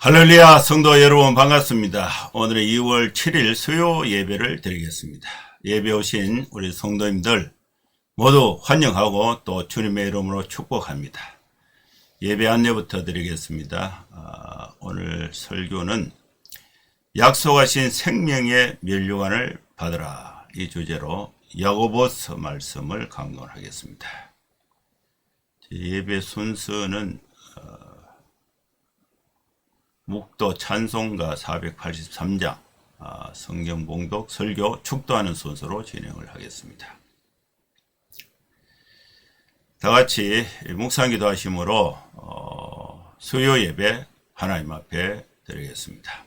할렐루야, 성도 여러분 반갑습니다. 오늘은 2월 7일 수요 예배를 드리겠습니다. 예배 오신 우리 성도님들 모두 환영하고 또 주님의 이름으로 축복합니다. 예배 안내부터 드리겠습니다. 오늘 설교는 약속하신 생명의 면류관을 받으라, 이 주제로 야고보서 말씀을 강론하겠습니다. 예배 순서는 묵도 찬송가 483장 성경 봉독 설교 축도하는 순서로 진행을 하겠습니다. 다같이 묵상기도 하심으로 수요 예배 하나님 앞에 드리겠습니다.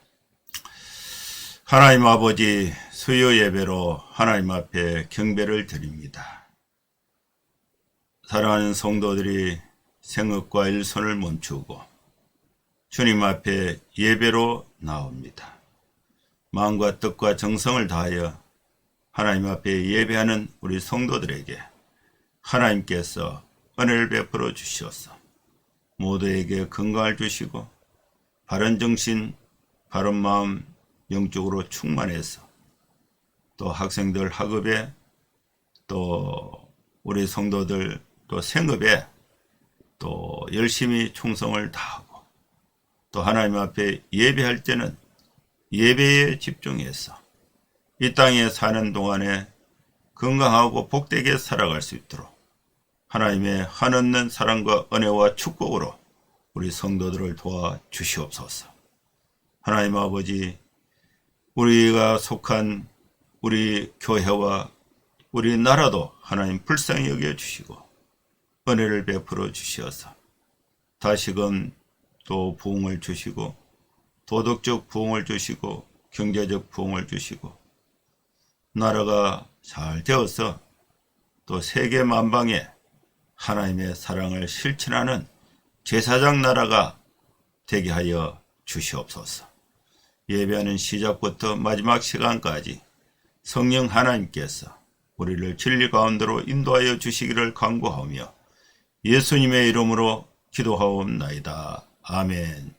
하나님 아버지, 수요 예배로 하나님 앞에 경배를 드립니다. 사랑하는 성도들이 생업과 일손을 멈추고 주님 앞에 예배로 나옵니다. 마음과 뜻과 정성을 다하여 하나님 앞에 예배하는 우리 성도들에게 하나님께서 은혜를 베풀어 주시옵소서. 모두에게 건강을 주시고 바른 정신, 바른 마음, 영적으로 충만해서 또 학생들 학업에 또 우리 성도들 또 생업에 또 열심히 충성을 다하고 또 하나님 앞에 예배할 때는 예배에 집중해서 이 땅에 사는 동안에 건강하고 복되게 살아갈 수 있도록 하나님의 한없는 사랑과 은혜와 축복으로 우리 성도들을 도와 주시옵소서. 하나님 아버지, 우리가 속한 우리 교회와 우리 나라도 하나님 불쌍히 여겨 주시고 은혜를 베풀어 주시어서 다시금 또 부흥을 주시고 도덕적 부흥을 주시고 경제적 부흥을 주시고 나라가 잘 되어서 또 세계 만방에 하나님의 사랑을 실천하는 제사장 나라가 되게 하여 주시옵소서. 예배하는 시작부터 마지막 시간까지 성령 하나님께서 우리를 진리 가운데로 인도하여 주시기를 간구하며 예수님의 이름으로 기도하옵나이다. 아멘.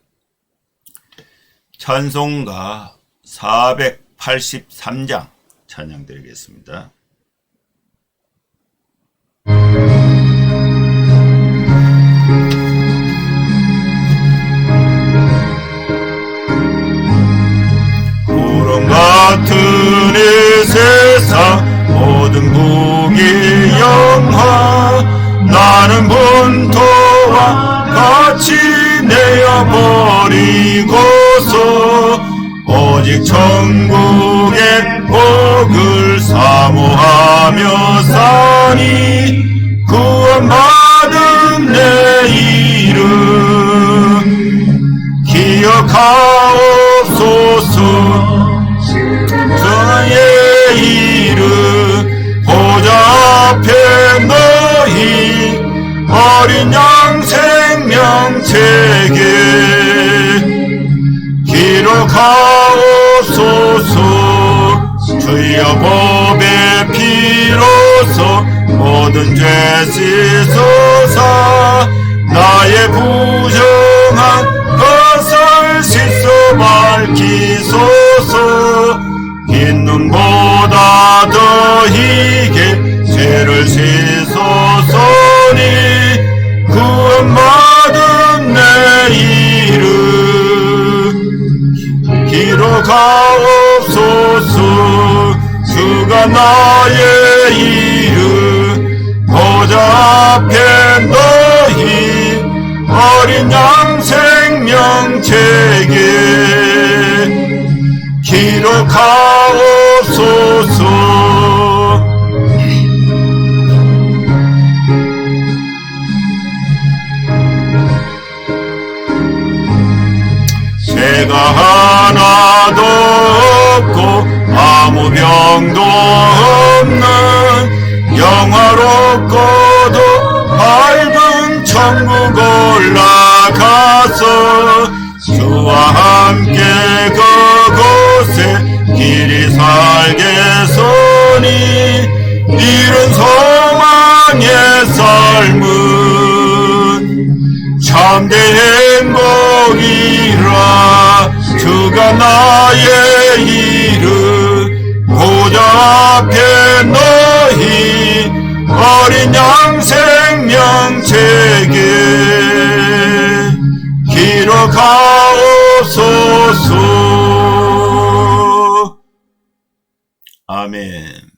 찬송가 483장 찬양 드리겠습니다. 구름 같은 이 세상 모든 국의 영화 나는 본토와 같이 내어버리고서 오직 천국의 복을 사모하며 사니 구원받은 내 이름 기억하옵소서. 저의 이름 보좌 앞에 너희 어린 양 생명책에 기록하옵소서. 주여 법의 피로서 모든 죄 씻소서. 나의 부정한 것을 씻어 밝히소서. 흰 눈보다 더 희게 죄를 씻소서니 구원받은 내 이름 기록하옵소서. 주가 나의 이름 보좌 앞에 너희 어린 양 생명책에 기록하옵소서. 죄가 하나도 없고 아무 병도 없는 영화롭고도 밝은 천국 올라가서 주와 함께 그곳에 길이 살겠소니 이른 소망의 삶은 참된 행복이라. 주가 나의 이름 보좌 앞에 너희 어린 양 생명책에 기록하옵소서. 아멘.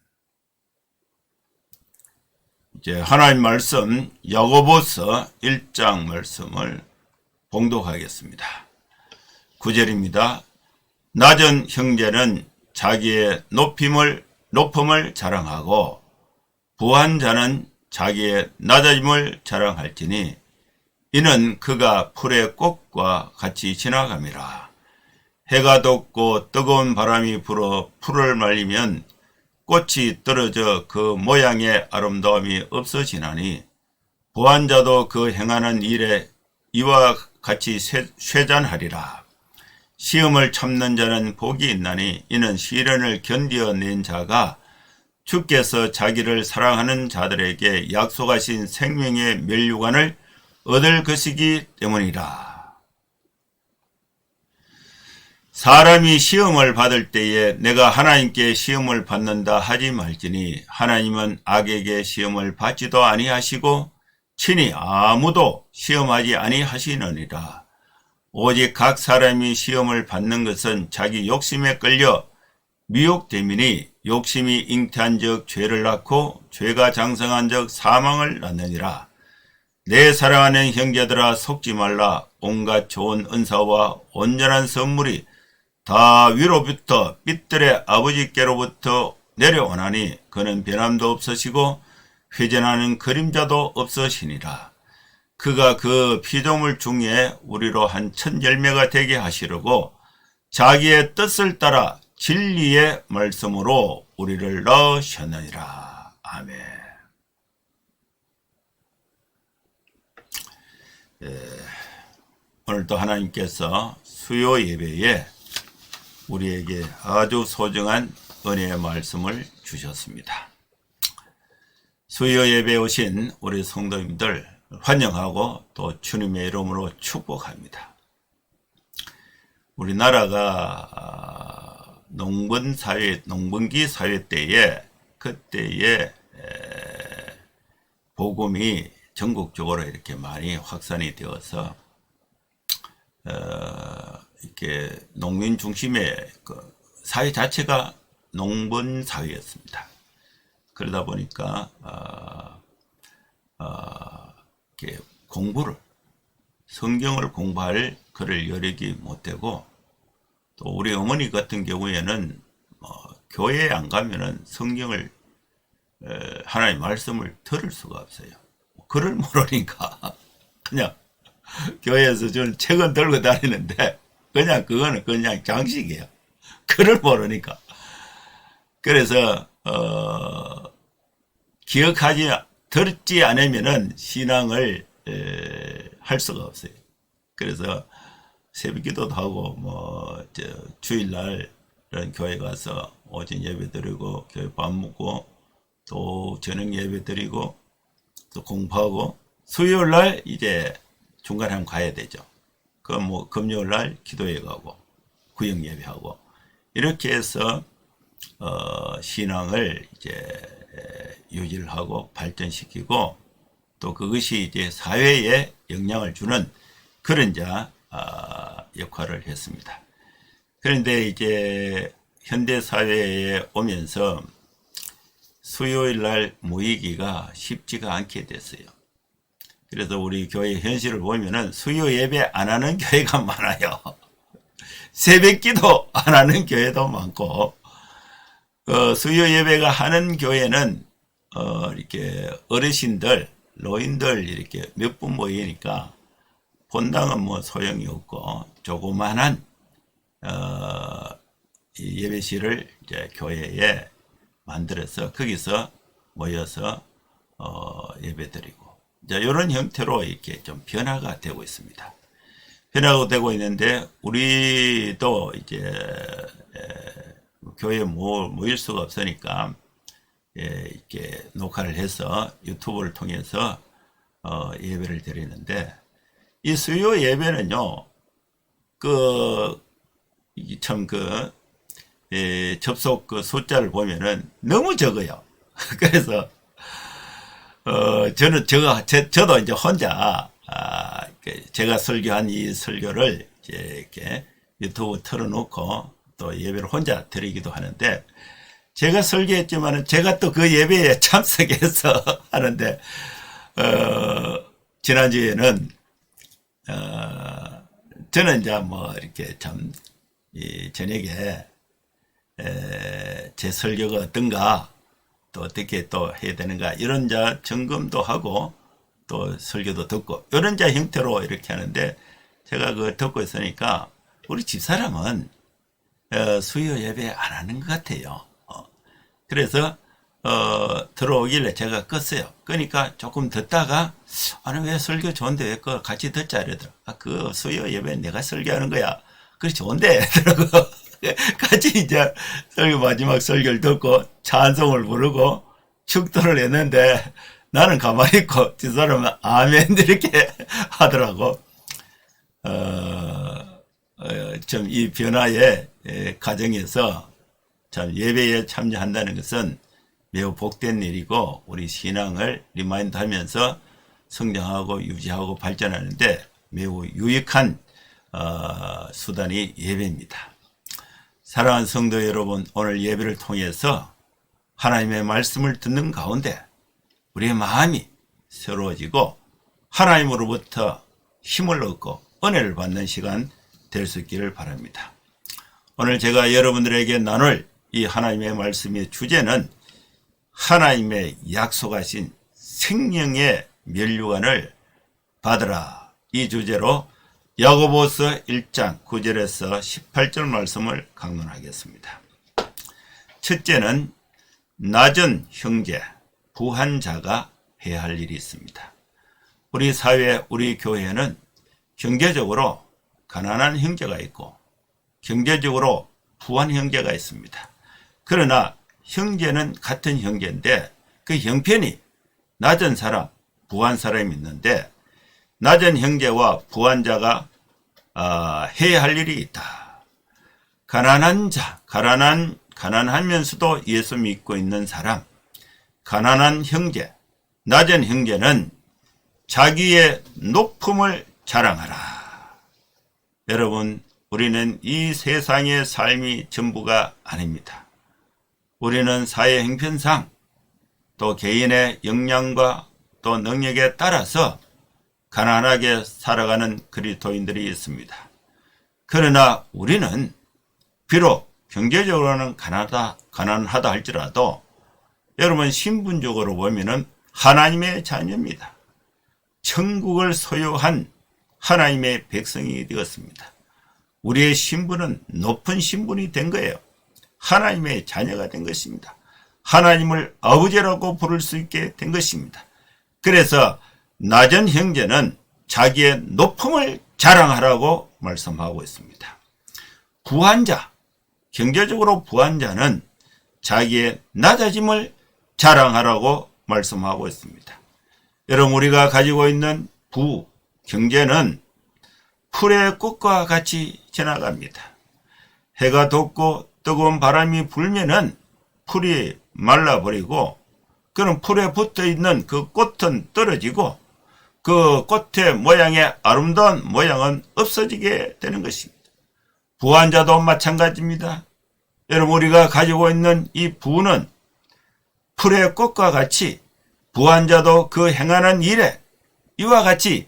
이제 하나님 말씀 야고보서 1장 말씀을 봉독하겠습니다. 9절입니다. 낮은 형제는 자기의 높음을 자랑하고 부한 자는 자기의 낮아짐을 자랑할지니 이는 그가 풀의 꽃과 같이 지나감이라. 해가 돋고 뜨거운 바람이 불어 풀을 말리면 꽃이 떨어져 그 모양의 아름다움이 없어지나니 부한 자도 그 행하는 일에 이와 같이 쇠잔하리라. 시험을 참는 자는 복이 있나니 이는 시련을 견디어낸 자가 주께서 자기를 사랑하는 자들에게 약속하신 생명의 면류관을 얻을 것이기 때문이라. 사람이 시험을 받을 때에 내가 하나님께 시험을 받는다 하지 말지니 하나님은 악에게 시험을 받지도 아니하시고 친히 아무도 시험하지 아니하시느니라. 오직 각 사람이 시험을 받는 것은 자기 욕심에 끌려 미혹됨이니 욕심이 잉태한 적 죄를 낳고 죄가 장성한 적 사망을 낳느니라. 내 사랑하는 형제들아 속지 말라. 온갖 좋은 은사와 온전한 선물이 다 위로부터 빛들의 아버지께로부터 내려오나니 그는 변함도 없으시고 회전하는 그림자도 없으시니라. 그가 그 피조물 중에 우리로 한 천 열매가 되게 하시려고 자기의 뜻을 따라 진리의 말씀으로 우리를 넣으셨느니라. 아멘. 오늘도 하나님께서 수요 예배에 우리에게 아주 소중한 은혜의 말씀을 주셨습니다. 수요 예배에 오신 우리 성도님들 환영하고 또 주님의 이름으로 축복합니다. 우리나라가 농번기 사회 때에 그때에 복음이 전국적으로 이렇게 많이 확산이 되어서 이렇게 농민 중심의 그 사회 자체가 농번 사회였습니다. 그러다 보니까 이렇게 성경을 공부할 그럴 여력이 못 되고, 또 우리 어머니 같은 경우에는 교회에 안 가면은 성경을 하나님의 말씀을 들을 수가 없어요. 글을 모르니까 그냥 교회에서 저는 책은 들고 다니는데 그거는 그냥 장식이에요. 글을 모르니까. 그래서 듣지 않으면은 신앙을 할 수가 없어요. 그래서 새벽기도도 하고 주일날 이런 교회 가서 오전 예배 드리고 교회 밥 먹고 또 저녁 예배 드리고 또 공부하고 수요일날 이제 중간에 한번 가야 되죠. 금요일날 기도회 가고 구역 예배하고 이렇게 해서 신앙을 이제 유지를 하고 발전시키고 또 그것이 이제 사회에 영향을 주는 그런 역할을 했습니다. 그런데 이제 현대 사회에 오면서 수요일 날 모이기가 쉽지가 않게 됐어요. 그래서 우리 교회 현실을 보면은 수요 예배 안 하는 교회가 많아요. 새벽 기도 안 하는 교회도 많고, 수요 예배가 하는 교회는 이렇게 어르신들, 노인들 이렇게 몇 분 모이니까 본당은 뭐 소용이 없고 조그만한 예배실을 이제 교회에 만들어서 거기서 모여서 예배드리고 이제 이런 형태로 이렇게 좀 변화가 되고 있습니다. 변화가 되고 있는데 우리도 이제 교회에 모일 수가 없으니까 이렇게 녹화를 해서 유튜브를 통해서 예배를 드리는데, 이 수요 예배는요, 참 접속 숫자를 보면은 너무 적어요. 그래서 저도 이제 혼자 제가 설교한 이 설교를 이렇게 유튜브 틀어놓고 또 예배를 혼자 드리기도 하는데, 제가 설교했지만은 제가 또 그 예배에 참석해서 하는데, 지난주에는 저는 이제 뭐 이렇게 참 이 저녁에 제 설교가 어떤가, 또 어떻게 또 해야 되는가, 이런 자 점검도 하고 또 설교도 듣고 이런 자 형태로 이렇게 하는데, 제가 그걸 듣고 있으니까 우리 집사람은 수요 예배 안 하는 것 같아요. 그래서 들어오길래 제가 껐어요. 그러니까 조금 듣다가, 아니 왜 설교 좋은데 왜 그거 같이 듣자 이러더라. 그 수요 예배 내가 설교하는 거야. 그래 좋은데 이러고 같이 이제 마지막 설교를 듣고 찬송을 부르고 축도를 했는데, 나는 가만히 있고 저 사람은 아멘 이렇게 하더라고. 좀 이 변화의 과정에서 참 예배에 참여한다는 것은 매우 복된 일이고, 우리 신앙을 리마인드 하면서 성장하고 유지하고 발전하는데 매우 유익한 수단이 예배입니다. 사랑하는 성도 여러분, 오늘 예배를 통해서 하나님의 말씀을 듣는 가운데 우리의 마음이 새로워지고 하나님으로부터 힘을 얻고 은혜를 받는 시간 될 수 있기를 바랍니다. 오늘 제가 여러분들에게 나눌 이 하나님의 말씀의 주제는 하나님의 약속하신 생명의 면류관을 받으라, 이 주제로 야고보서 1장 9절에서 18절 말씀을 강론하겠습니다. 첫째는 낮은 형제, 부한 자가 해야 할 일이 있습니다. 우리 사회, 우리 교회는 경제적으로 가난한 형제가 있고 경제적으로 부한 형제가 있습니다. 그러나 형제는 같은 형제인데 그 형편이 낮은 사람, 부한 사람이 있는데, 낮은 형제와 부한 자가 해야 할 일이 있다. 가난한 자, 가난하면서도 예수 믿고 있는 사람, 가난한 형제, 낮은 형제는 자기의 높음을 자랑하라. 여러분, 우리는 이 세상의 삶이 전부가 아닙니다. 우리는 사회 형편상 또 개인의 역량과 또 능력에 따라서 가난하게 살아가는 그리스도인들이 있습니다. 그러나 우리는 비록 경제적으로는 가난하다 할지라도 여러분, 신분적으로 보면은 하나님의 자녀입니다. 천국을 소유한 하나님의 백성이 되었습니다. 우리의 신분은 높은 신분이 된 거예요. 하나님의 자녀가 된 것입니다. 하나님을 아버지라고 부를 수 있게 된 것입니다. 그래서 낮은 형제는 자기의 높음을 자랑하라고 말씀하고 있습니다. 부한 자, 경제적으로 부한 자는 자기의 낮아짐을 자랑하라고 말씀하고 있습니다. 여러분, 우리가 가지고 있는 경제는 풀의 꽃과 같이 지나갑니다. 해가 돋고 뜨거운 바람이 불면은 풀이 말라버리고, 그런 풀에 붙어있는 그 꽃은 떨어지고 그 꽃의 모양의 아름다운 모양은 없어지게 되는 것입니다. 부한 자도 마찬가지입니다. 여러분, 우리가 가지고 있는 이 부는 풀의 꽃과 같이 부한 자도 그 행하는 일에 이와 같이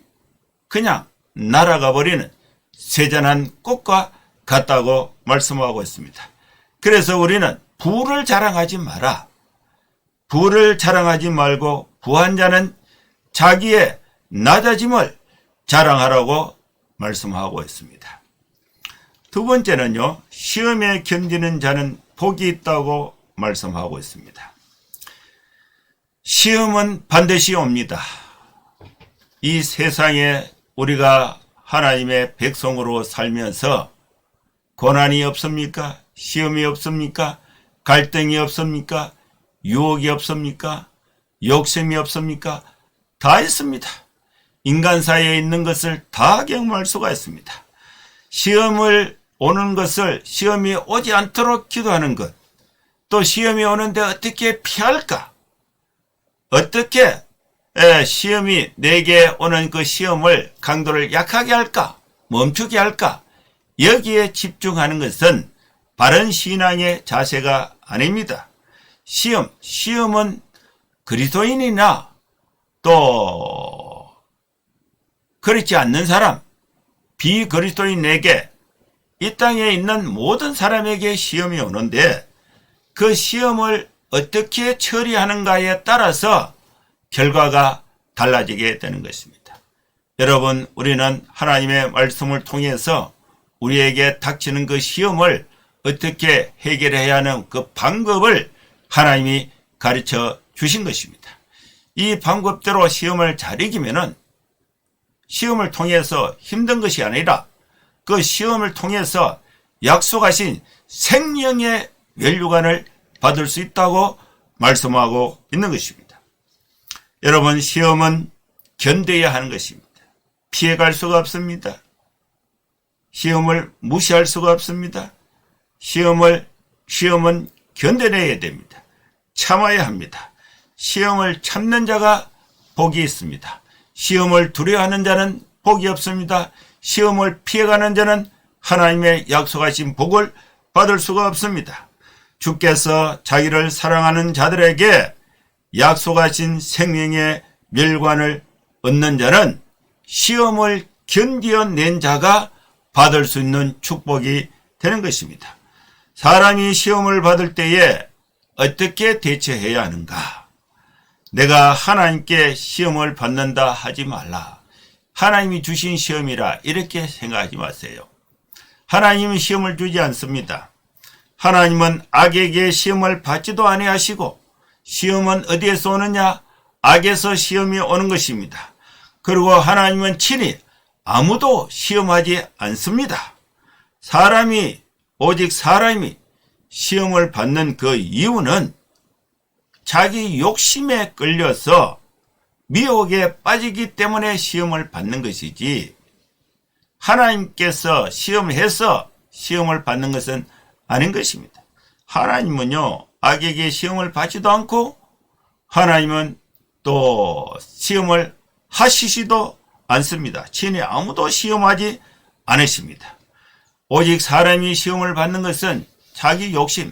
그냥 날아가 버리는 세잔한 꽃과 같다고 말씀하고 있습니다. 그래서 우리는 부를 자랑하지 마라. 부를 자랑하지 말고 부한 자는 자기의 낮아짐을 자랑하라고 말씀하고 있습니다. 두 번째는요, 시험에 견디는 자는 복이 있다고 말씀하고 있습니다. 시험은 반드시 옵니다. 이 세상에 우리가 하나님의 백성으로 살면서 고난이 없습니까? 시험이 없습니까? 갈등이 없습니까? 유혹이 없습니까? 욕심이 없습니까? 다 있습니다. 인간 사이에 있는 것을 다 경험할 수가 있습니다. 시험을 오는 것을 시험이 오지 않도록 기도하는 것, 또 시험이 오는데 어떻게 피할까? 어떻게 시험이 내게 오는 그 시험을 강도를 약하게 할까? 멈추게 할까? 여기에 집중하는 것은 바른 신앙의 자세가 아닙니다. 시험은 그리스도인이나 또 그렇지 않는 사람, 비그리스도인에게 이 땅에 있는 모든 사람에게 시험이 오는데 그 시험을 어떻게 처리하는가에 따라서 결과가 달라지게 되는 것입니다. 여러분, 우리는 하나님의 말씀을 통해서 우리에게 닥치는 그 시험을 어떻게 해결해야 하는 그 방법을 하나님이 가르쳐 주신 것입니다. 이 방법대로 시험을 잘 이기면은 시험을 통해서 힘든 것이 아니라 그 시험을 통해서 약속하신 생명의 면류관을 받을 수 있다고 말씀하고 있는 것입니다. 여러분, 시험은 견뎌야 하는 것입니다. 피해갈 수가 없습니다. 시험을 무시할 수가 없습니다. 시험은 견뎌내야 됩니다. 참아야 합니다. 시험을 참는 자가 복이 있습니다. 시험을 두려워하는 자는 복이 없습니다. 시험을 피해가는 자는 하나님의 약속하신 복을 받을 수가 없습니다. 주께서 자기를 사랑하는 자들에게 약속하신 생명의 멸관을 얻는 자는 시험을 견뎌낸 자가 받을 수 있는 축복이 되는 것입니다. 사람이 시험을 받을 때에 어떻게 대처해야 하는가? 내가 하나님께 시험을 받는다 하지 말라. 하나님이 주신 시험이라 이렇게 생각하지 마세요. 하나님은 시험을 주지 않습니다. 하나님은 악에게 시험을 받지도 아니하시고 시험은 어디에서 오느냐? 악에서 시험이 오는 것입니다. 그리고 하나님은 친히 아무도 시험하지 않습니다. 오직 사람이 시험을 받는 그 이유는 자기 욕심에 끌려서 미혹에 빠지기 때문에 시험을 받는 것이지 하나님께서 시험해서 시험을 받는 것은 아닌 것입니다. 하나님은요, 악에게 시험을 받지도 않고 하나님은 또 시험을 하시지도 않습니다. 친히 아무도 시험하지 않으십니다. 오직 사람이 시험을 받는 것은 자기 욕심에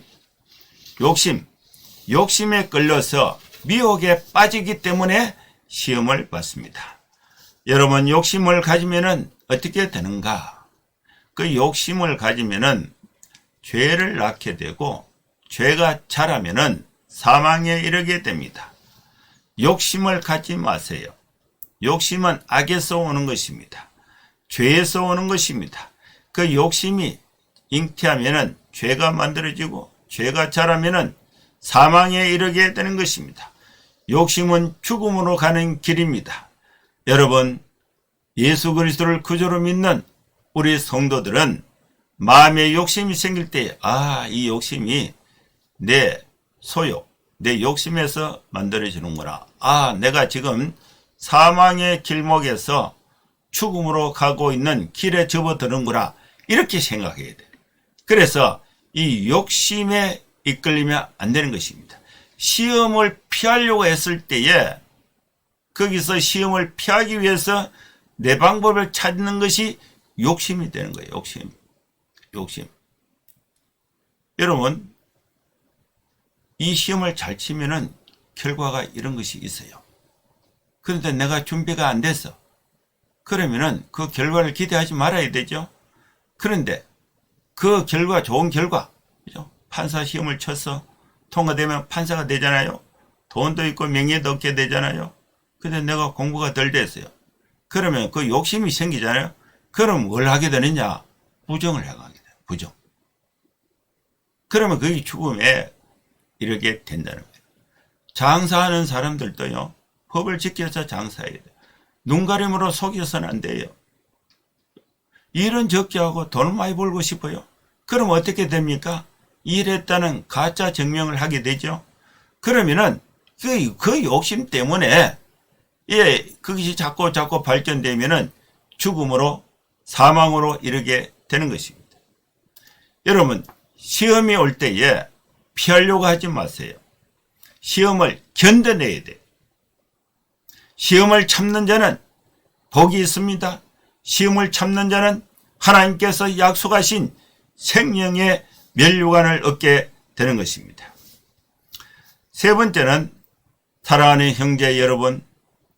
끌려서 미혹에 빠지기 때문에 시험을 받습니다. 여러분, 욕심을 가지면은 어떻게 되는가? 그 욕심을 가지면은 죄를 낳게 되고 죄가 자라면은 사망에 이르게 됩니다. 욕심을 갖지 마세요. 욕심은 악에서 오는 것입니다. 죄에서 오는 것입니다. 그 욕심이 잉태하면은 죄가 만들어지고 죄가 자라면은 사망에 이르게 되는 것입니다. 욕심은 죽음으로 가는 길입니다. 여러분, 예수 그리스도를 구주로 믿는 우리 성도들은 마음에 욕심이 생길 때, 이 욕심이 내 소욕, 내 욕심에서 만들어지는구나. 내가 지금 사망의 길목에서 죽음으로 가고 있는 길에 접어드는구나. 이렇게 생각해야 돼요. 그래서 이 욕심에 이끌리면 안 되는 것입니다. 시험을 피하려고 했을 때에 거기서 시험을 피하기 위해서 내 방법을 찾는 것이 욕심이 되는 거예요. 욕심. 여러분, 이 시험을 잘 치면은 결과가 이런 것이 있어요. 그런데 내가 준비가 안 돼서 그러면은 그 결과를 기대하지 말아야 되죠. 그런데 그 결과, 좋은 결과, 그죠? 판사 시험을 쳐서 통과되면 판사가 되잖아요. 돈도 있고 명예도 얻게 되잖아요. 근데 내가 공부가 덜 됐어요. 그러면 그 욕심이 생기잖아요. 그럼 뭘 하게 되느냐? 부정을 해가게 돼요. 부정. 그러면 그게 죽음에 이르게 된다는 거예요. 장사하는 사람들도요, 법을 지켜서 장사해야 돼요. 눈가림으로 속여서는 안 돼요. 일은 적게 하고 돈을 많이 벌고 싶어요. 그럼 어떻게 됩니까? 일했다는 가짜 증명을 하게 되죠. 그러면은 그 욕심 때문에 그것이 자꾸 발전되면은 죽음으로, 사망으로 이르게 되는 것입니다. 여러분, 시험이 올 때에 피하려고 하지 마세요. 시험을 견뎌내야 돼요. 시험을 참는 자는 복이 있습니다. 시험을 참는 자는 하나님께서 약속하신 생명의 면류관을 얻게 되는 것입니다. 세 번째는 사랑하는 형제 여러분,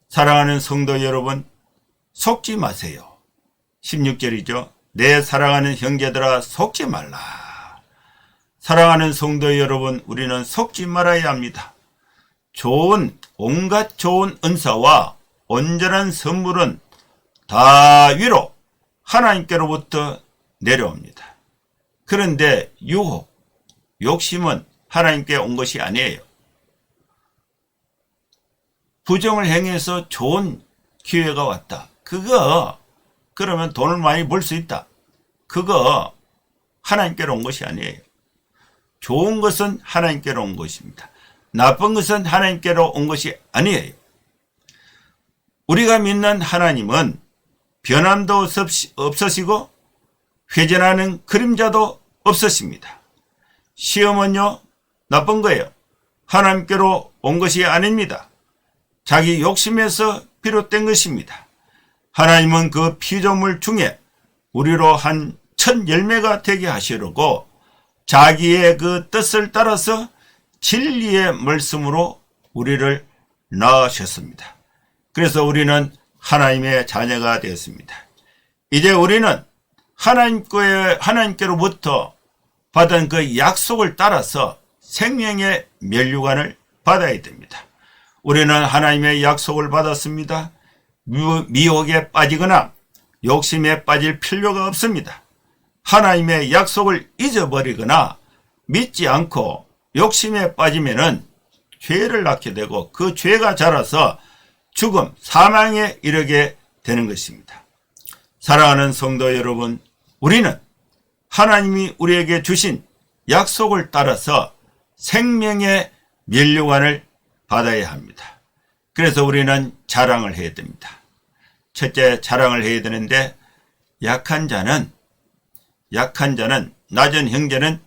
사랑하는 성도 여러분, 속지 마세요. 16절이죠. 내 사랑하는 형제들아 속지 말라. 사랑하는 성도 여러분, 우리는 속지 말아야 합니다. 온갖 좋은 은사와 온전한 선물은 다 위로 하나님께로부터 내려옵니다. 그런데 유혹, 욕심은 하나님께 온 것이 아니에요. 부정을 행해서 좋은 기회가 왔다. 그러면 돈을 많이 벌 수 있다. 그거 하나님께로 온 것이 아니에요. 좋은 것은 하나님께로 온 것입니다. 나쁜 것은 하나님께로 온 것이 아니에요. 우리가 믿는 하나님은 변함도 없으시고 회전하는 그림자도 없으십니다. 시험은요, 나쁜 거예요. 하나님께로 온 것이 아닙니다. 자기 욕심에서 비롯된 것입니다. 하나님은 그 피조물 중에 우리로 한 첫 열매가 되게 하시려고 자기의 그 뜻을 따라서 진리의 말씀으로 우리를 낳으셨습니다. 그래서 우리는 하나님의 자녀가 되었습니다. 이제 우리는 하나님께로부터 받은 그 약속을 따라서 생명의 면류관을 받아야 됩니다. 우리는 하나님의 약속을 받았습니다. 미혹에 빠지거나 욕심에 빠질 필요가 없습니다. 하나님의 약속을 잊어버리거나 믿지 않고 욕심에 빠지면은 죄를 낳게 되고 그 죄가 자라서 죽음, 사망에 이르게 되는 것입니다. 사랑하는 성도 여러분, 우리는 하나님이 우리에게 주신 약속을 따라서 생명의 면류관을 받아야 합니다. 그래서 우리는 자랑을 해야 됩니다. 첫째, 자랑을 해야 되는데 약한 자는 낮은 형제는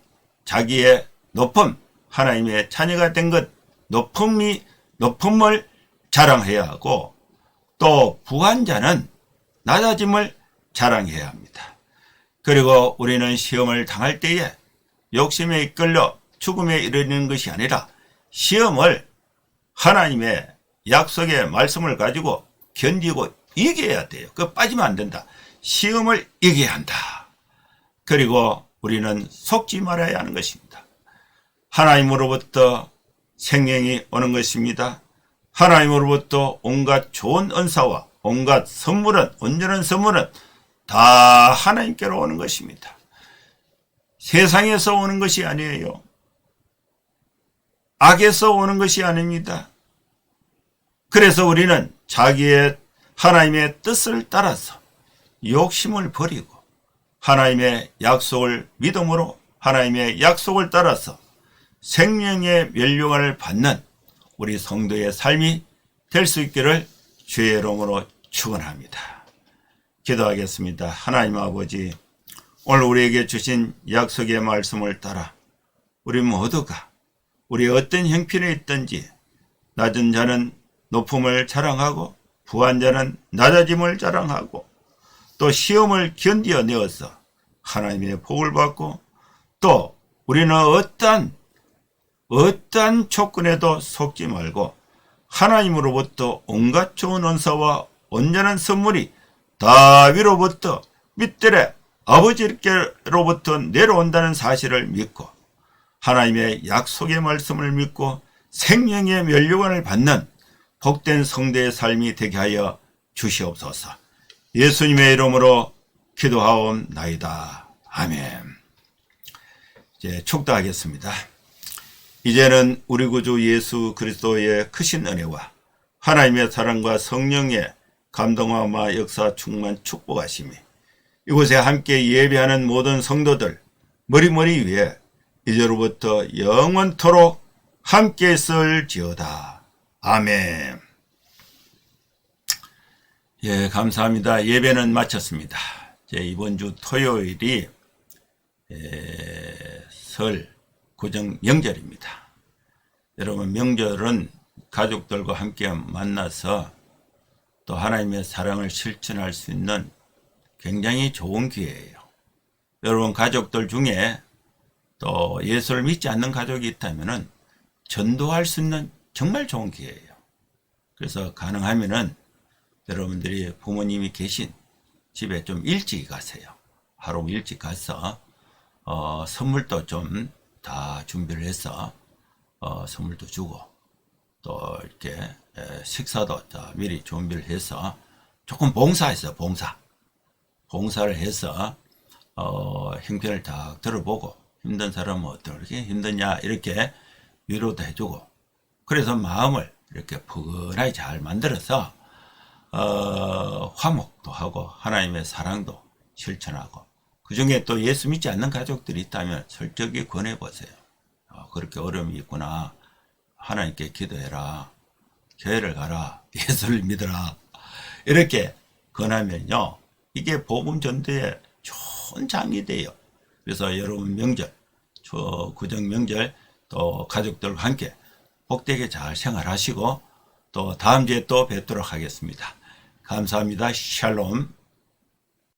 자기의 높음, 하나님의 자녀가 된 것, 높음을 자랑해야 하고, 또 부한 자는 낮아짐을 자랑해야 합니다. 그리고 우리는 시험을 당할 때에 욕심에 이끌려 죽음에 이르는 것이 아니라 시험을 하나님의 약속의 말씀을 가지고 견디고 이겨야 돼요. 그거 빠지면 안 된다. 시험을 이겨야 한다. 그리고 우리는 속지 말아야 하는 것입니다. 하나님으로부터 생명이 오는 것입니다. 하나님으로부터 온갖 좋은 은사와 온갖 선물은, 온전한 선물은 다 하나님께로 오는 것입니다. 세상에서 오는 것이 아니에요. 악에서 오는 것이 아닙니다. 그래서 우리는 자기의 하나님의 뜻을 따라서 욕심을 버리고 하나님의 약속을 믿음으로 하나님의 약속을 따라서 생명의 면류관을 받는 우리 성도의 삶이 될 수 있기를 주의 이름으로 축원합니다. 기도하겠습니다. 하나님 아버지, 오늘 우리에게 주신 약속의 말씀을 따라 우리 모두가 우리 어떤 형편에 있든지 낮은 자는 높음을 자랑하고 부한 자는 낮아짐을 자랑하고 또 시험을 견디어내어서 하나님의 복을 받고 또 우리는 어떠한 조건에도 속지 말고 하나님으로부터 온갖 좋은 은사와 온전한 선물이 다 위로부터 밑들에 아버지께로부터 내려온다는 사실을 믿고 하나님의 약속의 말씀을 믿고 생명의 면류관을 받는 복된 성도의 삶이 되게 하여 주시옵소서. 예수님의 이름으로 기도하옵나이다. 아멘. 이제 축도하겠습니다. 이제는 우리 구주 예수 그리스도의 크신 은혜와 하나님의 사랑과 성령의 감동함과 역사 충만 축복하심이 이곳에 함께 예배하는 모든 성도들 머리머리 위에 이제로부터 영원토록 함께 있을지어다. 아멘. 예, 감사합니다. 예배는 마쳤습니다. 이번 주 토요일이 설, 구정, 명절입니다. 여러분, 명절은 가족들과 함께 만나서 또 하나님의 사랑을 실천할 수 있는 굉장히 좋은 기회예요. 여러분, 가족들 중에 또 예수를 믿지 않는 가족이 있다면 전도할 수 있는 정말 좋은 기회예요. 그래서 가능하면은 여러분들이 부모님이 계신 집에 좀 일찍 가세요. 하루 일찍 가서 선물도 좀 다 준비를 해서 선물도 주고 또 이렇게 식사도 미리 준비를 해서 조금 봉사했어요. 봉사를 해서 형편을 딱 들어보고 힘든 사람은 어떻게 힘드냐 이렇게 위로도 해주고 그래서 마음을 이렇게 푸근하게 잘 만들어서 화목도 하고 하나님의 사랑도 실천하고 그 중에 또 예수 믿지 않는 가족들이 있다면 솔직히 권해보세요. 그렇게 어려움이 있구나. 하나님께 기도해라. 교회를 가라. 예수를 믿어라. 이렇게 권하면요. 이게 복음 전도에 좋은 장이 돼요. 그래서 여러분 명절, 구정 명절 또 가족들과 함께 복되게 잘 생활하시고 또 다음 주에 또 뵙도록 하겠습니다. 감사합니다. 샬롬.